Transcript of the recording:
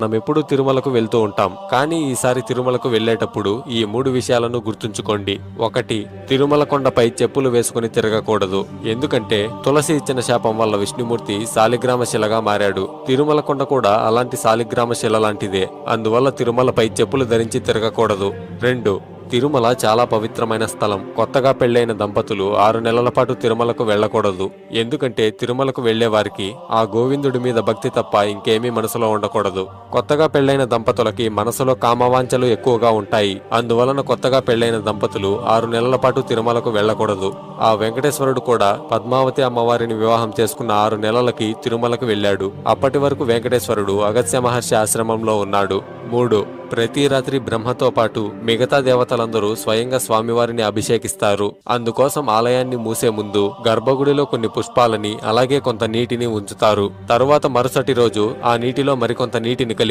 మనం ఎప్పుడు తిరుమలకు వెళ్తూ ఉంటాం. కానీ ఈసారి తిరుమలకు వెళ్ళేటప్పుడు ఈ 3 విషయాలను గుర్తుంచుకోండి. 1. తిరుమల కొండపై చెప్పులు వేసుకుని తిరగకూడదు. ఎందుకంటే తులసి ఇచ్చిన శాపం వల్ల విష్ణుమూర్తి శాలిగ్రామ శిలగా మారాడు. తిరుమల కొండ కూడా అలాంటి శాలిగ్రామ శిల లాంటిదే. అందువల్ల తిరుమలపై చెప్పులు ధరించి తిరగకూడదు. 2. తిరుమల చాలా పవిత్రమైన స్థలం. కొత్తగా పెళ్లైన దంపతులు 6 నెలల పాటు తిరుమలకు వెళ్లకూడదు. ఎందుకంటే తిరుమలకు వెళ్లే వారికి ఆ గోవిందుడి మీద భక్తి తప్ప ఇంకేమీ మనసులో ఉండకూడదు. కొత్తగా పెళ్లైన దంపతులకి మనసులో కామవాంఛలు ఎక్కువగా ఉంటాయి. అందువలన కొత్తగా పెళ్లైన దంపతులు 6 నెలల పాటు తిరుమలకు వెళ్లకూడదు. ఆ వెంకటేశ్వరుడు కూడా పద్మావతి అమ్మవారిని వివాహం చేసుకున్న 6 నెలలకి తిరుమలకు వెళ్ళాడు. అప్పటి వరకు వెంకటేశ్వరుడు అగస్త్య మహర్షి ఆశ్రమంలో ఉన్నాడు. 3. ప్రతి రాత్రి బ్రహ్మతో పాటు మిగతా దేవతలందరూ స్వయంగా స్వామివారిని అభిషేకిస్తారు. అందుకోసం ఆలయాన్ని మూసే ముందు గర్భగుడిలో కొన్ని పుష్పాలని అలాగే కొంత నీటిని ఉంచుతారు. తరువాత మరుసటి రోజు ఆ నీటిలో మరికొంత నీటిని కలిపి